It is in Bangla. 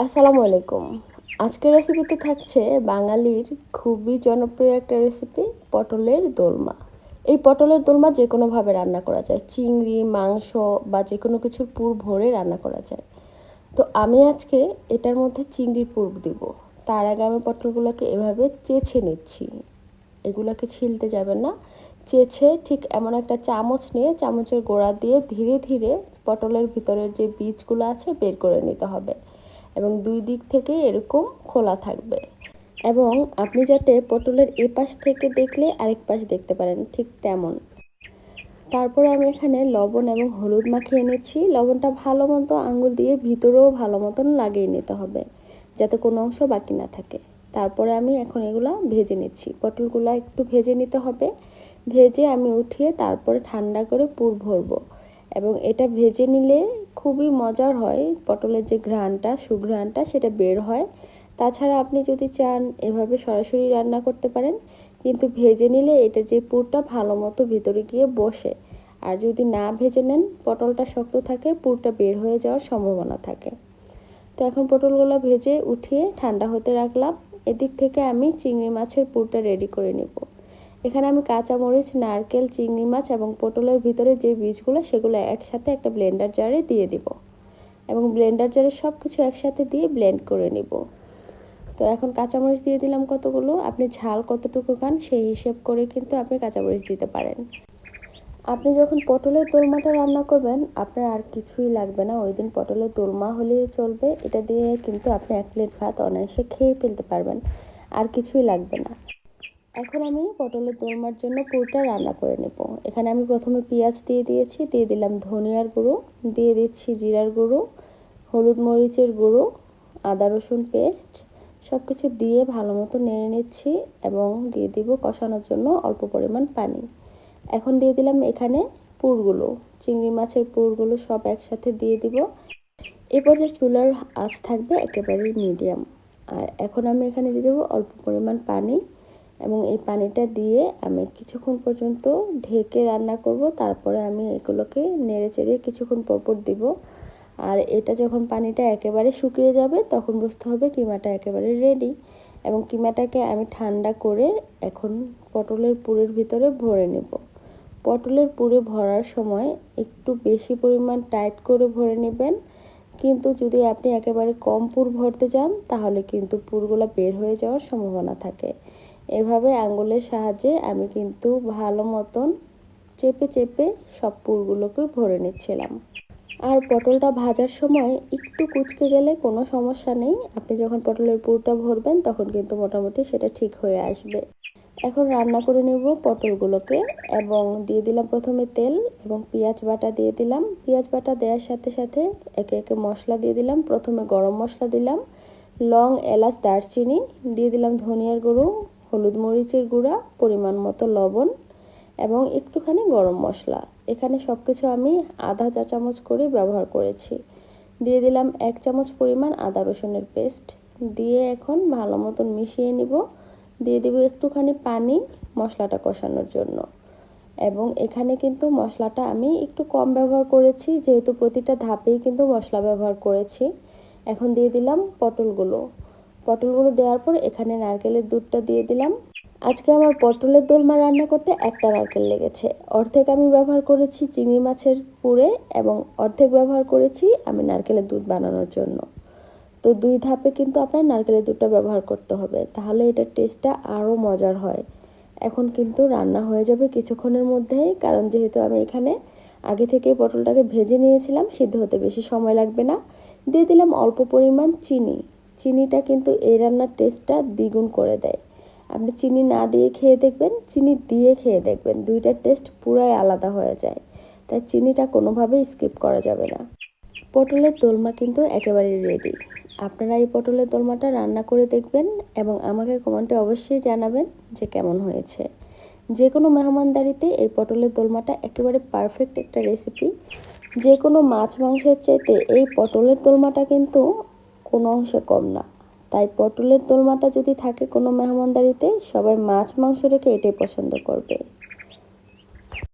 আসসালামু আলাইকুম। আজকের রেসিপিতে থাকছে বাঙালির খুবই জনপ্রিয় একটা রেসিপি, পটলের দোলমা। এই পটলের দোলমা যে কোনোভাবে রান্না করা যায়, চিংড়ি, মাংস বা যে কোনো কিছুর পুর ভরে রান্না করা যায়। তো আমি আজকে এটার মধ্যে চিংড়ির পুর দিব। তার আগে আমি পটলগুলোকে এভাবে চেঁচে নিচ্ছি। এগুলোকে ছিলতে যাবেন না, চেঁচে ঠিক এমন একটা চামচ নিয়ে চামচের গোড়া দিয়ে ধীরে ধীরে পটলের ভিতরের যে বীজগুলো আছে বের করে নিতে হবে, এবং দুই দিক থেকে এরকম খোলা থাকবে। এবং আপনি যাতে পটলের এপাশ থেকে দেখলে আরেক পাশ দেখতে পারেন, ঠিক তেমন। তারপরে আমি এখানে লবণ এবং হলুদ মাখিয়ে নিচ্ছি। লবণটা ভালো মতো আঙুল দিয়ে ভিতরেও ভালো মতন লাগিয়ে নিতে হবে, যাতে কোনো অংশ বাকি না থাকে। তারপরে আমি এখন এগুলো ভেজে নিচ্ছি। পটলগুলো একটু ভেজে নিতে হবে। ভেজে আমি উঠিয়ে তারপরে ঠান্ডা করে পুর ভরবো। এবং এটা ভেজে নিলে খুবই মজার হয়, পটলের যে ঘ্রাণটা, সুঘ্রাণটা সেটা বের হয়। তাছাড়া আপনি যদি চান এভাবে সরাসরি রান্না করতে পারেন, কিন্তু ভেজে নিলে এটা যে পুরটা ভালো মতো ভিতরে গিয়ে বসে। আর যদি না ভেজে নেন, পটলটা শক্ত থাকে, পুরটা বের হয়ে যাওয়ার সম্ভাবনা থাকে। তো এখন পটলগুলো ভেজে উঠিয়ে ঠান্ডা হতে রাখলাম। এদিক থেকে আমি চিংড়ি মাছের পুরটা রেডি করে নেব। এখানে আমি কাঁচামরিচ, নারকেল, চিংড়ি মাছ এবং পটলের ভিতরে যে বীজগুলো সেগুলো একসাথে একটা ব্লেন্ডার জারে দিয়ে দিব, এবং ব্লেন্ডার জারে সব কিছু একসাথে দিয়ে ব্লেন্ড করে নিব। তো এখন কাঁচামরিচ দিয়ে দিলাম কতগুলো, আপনি ঝাল কতটুকু খান সেই হিসেব করে কিন্তু আপনি কাঁচামরিচ দিতে পারেন। আপনি যখন পটলের দোলমাটা রান্না করবেন, আপনার আর কিছুই লাগবে না। ওই দিন পটলের দোলমা হলেই চলবে। এটা দিয়ে কিন্তু আপনি 1 প্লেট ভাত অনায়াসে খেয়ে ফেলতে পারবেন, আর কিছুই লাগবে না। এখন আমি পটলের দোলমার জন্য পুরটা রান্না করে নেব। এখানে আমি প্রথমে পেঁয়াজ দিয়ে দিয়েছি, দিয়ে দিলাম ধনিয়ার গুঁড়ো, দিয়ে দিচ্ছি জিরার গুঁড়ো, হলুদ মরিচের গুঁড়ো, আদা রসুন পেস্ট, সব কিছু দিয়ে ভালো মতো নেড়ে নিচ্ছি। এবং দিয়ে দিব কষানোর জন্য অল্প পরিমাণ পানি। এখন দিয়ে দিলাম এখানে পুরগুলো, চিংড়ি মাছের পুরগুলো সব একসাথে দিয়ে দিব। এরপর যে চুলার আঁচ থাকবে একেবারেই মিডিয়াম। আর এখন আমি এখানে দিয়ে দেবো অল্প পরিমাণ পানি, এবং এই পানিটা দিয়ে আমি কিছুক্ষণ পর্যন্ত ঢেকে রান্না করব। তারপরে আমি এগুলোকে নেড়ে চেড়ে কিছুক্ষণ পরপর দিব। আর এটা যখন পানিটা একেবারে শুকিয়ে যাবে, তখন বুঝতে হবে কিমাটা একেবারে রেডি। এবং কিমাটাকে আমি ঠান্ডা করে এখন পটলের পুরের ভিতরে ভরে নেব। পটলের পুরে ভরার সময় একটু বেশি পরিমাণ টাইট করে ভরে নেবেন, কিন্তু যদি আপনি একেবারে কম পুর ভরতে চান তাহলে কিন্তু পুরগুলো বের হয়ে যাওয়ার সম্ভাবনা থাকে। এভাবে আঙ্গুলের সাহায্যে আমি কিন্তু ভালো মতন চেপে চেপে সব পুরগুলোকে ভরে নিচ্ছিলাম। আর পটলটা ভাজার সময় একটু কুঁচকে গেলে কোনো সমস্যা নেই, আপনি যখন পটলের পুরটা ভরবেন তখন কিন্তু মোটামুটি সেটা ঠিক হয়ে আসবে। এখন রান্না করে নেব পটলগুলোকে, এবং দিয়ে দিলাম প্রথমে তেল এবং পেঁয়াজ বাটা দিয়ে দিলাম। পেঁয়াজ বাটা দেওয়ার সাথে সাথে একে একে মশলা দিয়ে দিলাম। প্রথমে গরম মশলা দিলাম, লং, এলাচ, দারচিনি, দিয়ে দিলাম ধনিয়ার গুঁড়ো, হলুদ মরিচের গুঁড়া, পরিমাণ মতো লবণ এবং একটুখানি গরম মশলা। এখানে সব কিছু আমি আধা চা চামচ করে ব্যবহার করেছি। দিয়ে দিলাম 1 চামচ পরিমাণ আদা রসুনের পেস্ট, দিয়ে এখন ভালো মতন মিশিয়ে নিব। দিয়ে দেবো একটুখানি পানি মশলাটা কষানোর জন্য। এবং এখানে কিন্তু মশলাটা আমি একটু কম ব্যবহার করেছি, যেহেতু প্রতিটা ধাপেই কিন্তু মশলা ব্যবহার করেছি। এখন দিয়ে দিলাম পটলগুলো দেওয়ার পর এখানে নারকেলের দুধটা দিয়ে দিলাম। আজকে আমার পটলের দোলমা রান্না করতে একটা নারকেল লেগেছে। অর্ধেক আমি ব্যবহার করেছি চিংড়ি মাছের পুরে, এবং অর্ধেক ব্যবহার করেছি আমি নারকেলের দুধ বানানোর জন্য। তো 2 ধাপে কিন্তু আপনার নারকেলের দুধটা ব্যবহার করতে হবে, তাহলে এটার টেস্টটা আরও মজার হয়। এখন কিন্তু রান্না হয়ে যাবে কিছুক্ষণের মধ্যেই, কারণ যেহেতু আমি এখানে আগে থেকে পটলটাকে ভেজে নিয়েছিলাম, সিদ্ধ হতে বেশি সময় লাগবে না। দিয়ে দিলাম অল্প পরিমাণ চিনি। চিনিটা কিন্তু এই রান্নার টেস্টটা দ্বিগুণ করে দেয়। আপনি চিনি না দিয়ে খেয়ে দেখবেন, চিনি দিয়ে খেয়ে দেখবেন, দুইটার টেস্ট পুরাই আলাদা হয়ে যায়। তাই চিনিটা কোনোভাবেই স্কিপ করা যাবে না। পটলের দোলমা কিন্তু একেবারেই রেডি। আপনারা এই পটলের দোলমাটা রান্না করে দেখবেন এবং আমাকে কমেন্টে অবশ্যই জানাবেন যে কেমন হয়েছে। যে কোনো মেহমানদারিতে এই পটলের দোলমাটা একেবারে পারফেক্ট একটা রেসিপি। যে কোনো মাছ মাংসের চাইতে এই পটলের দোলমাটা কিন্তু কোনো অংশে কম না। তাই পটলের দোলমাটা যদি থাকে কোনো মেহমানদারিতে, সবাই মাছ মাংস রেখে এটাই পছন্দ করবে।